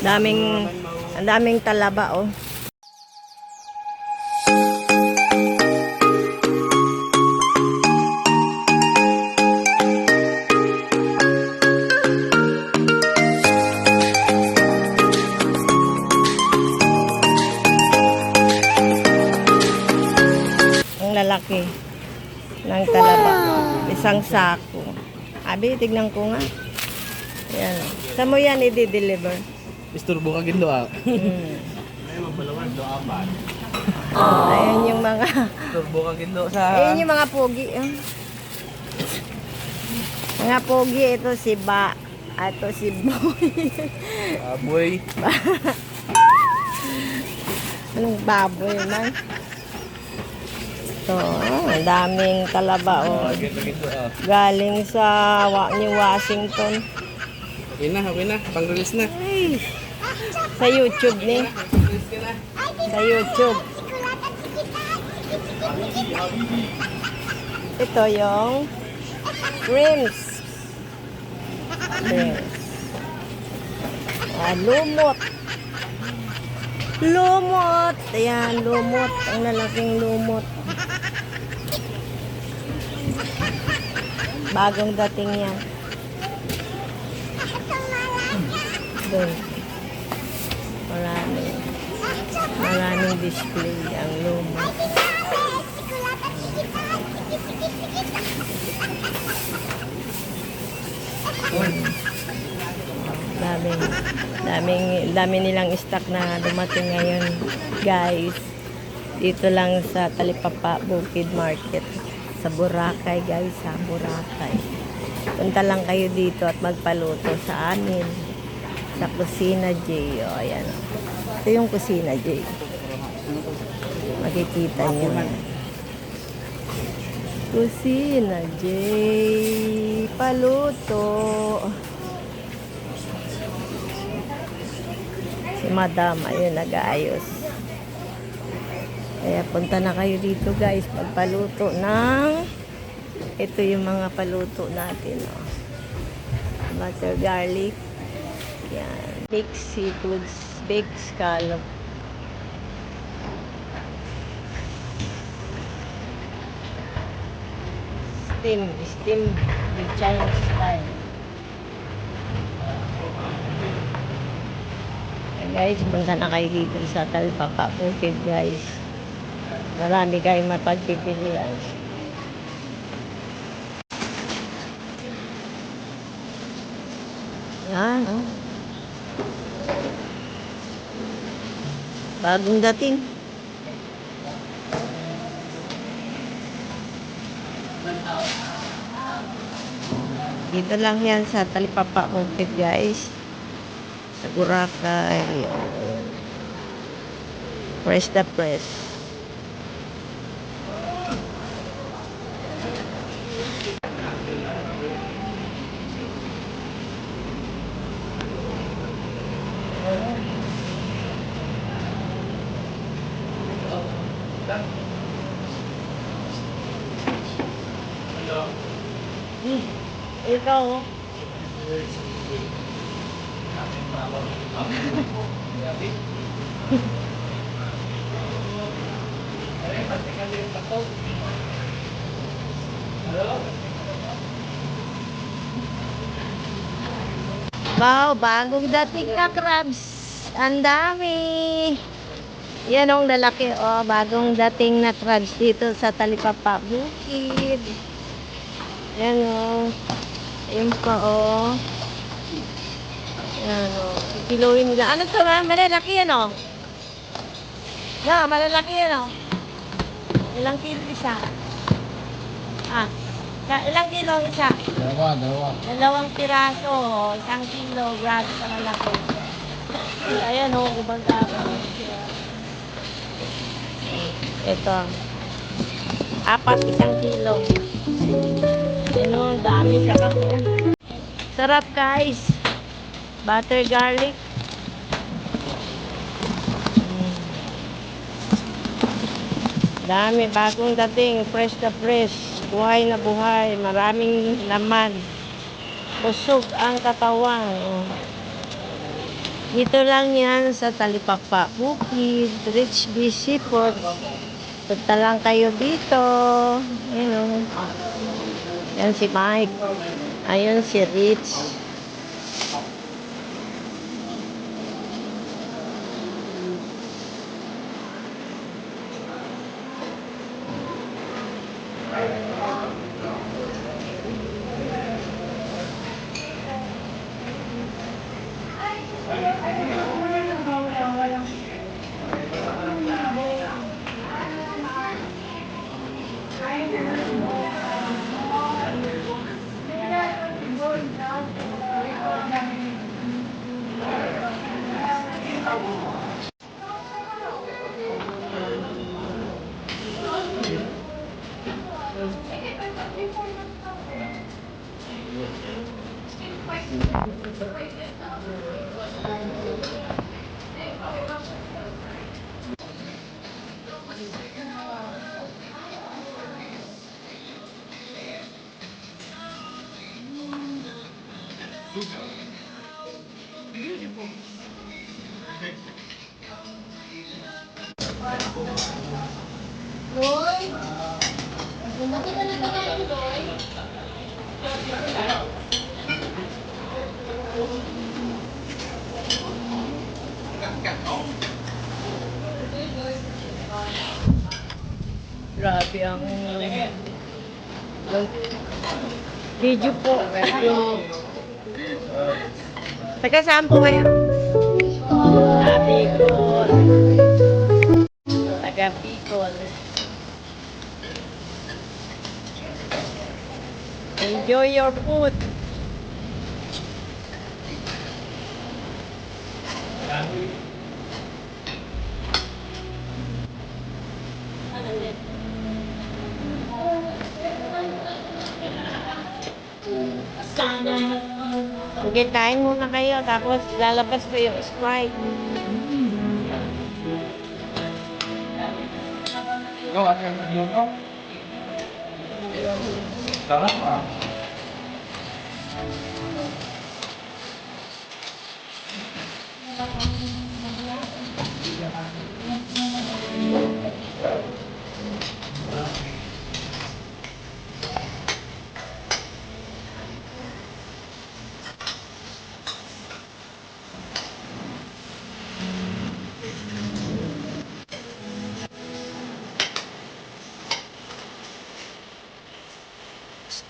Daming, ang daming talaba, oh. Ang lalaki ng talaba. Isang sako. Abi, tignan ko nga. Yan. Saan mo yan i-deliver? Isturbo ka gindo ah. Ayan yung mga Isturbo ka gindo sa... ayan yung mga pogi. Mga pogi, ito si Ba. Ito si Boy. Boy. Anong baboy man? Ito, ang daming talaba, oh. Gindo ah. Galing sa New Washington. Okay na. Pang-release na. Ay, sa YouTube ni. Pang-release ka na. Sa YouTube. Ito yung shrimps. Lumot. Lumot. Ayan, lumot. Ang lalaking lumot. Bagong dating yan. Doon. Maraming display ang lumot. Dami nilang stock na dumating ngayon, guys. Dito lang sa Talipapa Bukid Market sa Boracay, guys, sa Boracay. Punta lang kayo dito at magpaluto sa amin sa Kusina J. O, ayan. Ito yung Kusina J. Makikita niyo. Kusina J. Paluto. Si Madam, ayun, nag-aayos. Kaya punta na kayo dito, guys, magpaluto ng ito yung mga paluto natin, oh. Butter garlic. Yan. Baked seafoods, baked scallop. Steam with Chinese style. Guys, punta na kayo dito sa Talipapa Bukid, guys. Marami kayong mapagpipilian. Yan, oh. Bagong dating. Dito lang yan sa Talipapa Bukid, guys. Sa Boracay. Press the press. Ikaw, oh. Wow, bagong dating na crabs. Ang dami. Yan ang lalaki, oh. Bagong dating na crabs dito sa Talipapa Bukid. Yan, oh. Ayun pa, oh. Yan, oh. Kikiluin nila. Ano to, ma? Malalaki yan, oh. Yeah, malalaki yan, oh. Ilang kilo isa? Ah, ilang kilo isa? Dalawa. Dalawang piraso, oh. 1 kilo. Grabe ka malaki. Ayan, oh. Kumbaga. Ito. 4, 1 kilo. Ano, dami sa kapo. Sarap, guys. Butter garlic. Dami, bagong dating, fresh na fresh, buhay na buhay, maraming laman, busog ang katawan. Dito lang yan sa Talipapa Bukid, Rich Beach Seaport. Punta lang kayo dito. Ayun, oh. Yan si Mike. Ayun si Rich. Grabe ang video po. Taga saan po kayo? Bicol. Taga Bicol. Enjoy your food. Sige, kain muna kayo. Tapos lalabas ko yung Sprite. Ikaw, ano yung luto? Sarap ah.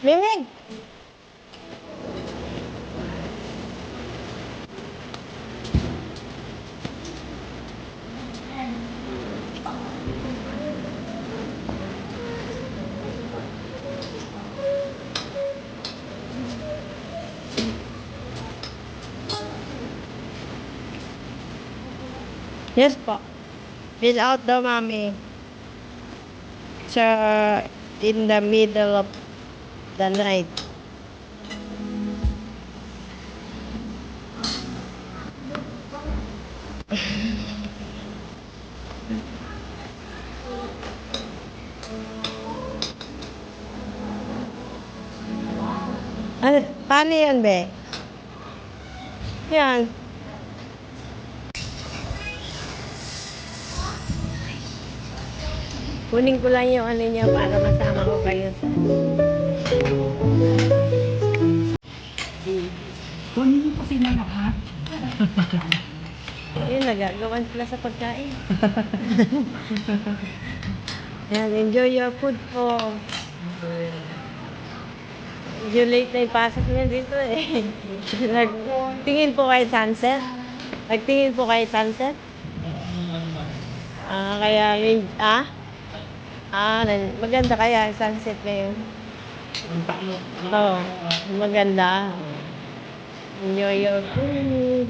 Mimig! Yes po. Fill out daw, mami. Sa in the middle of the night. Ano, paano yan, be? Yan. Kunin ko lang yung ano niya para masama ko kayo sa... Kunin niyo po sila lahat. Ayun, nagagawan sila sa pagkain. Yan, enjoy your food po. Medyo late na ipasok niya dito eh. Nagtingin po kayo sunset? Nagtingin po kayo sunset? Kaya yun, maganda kaya yung sunset ngayon. Oo, maganda. Enjoy your food.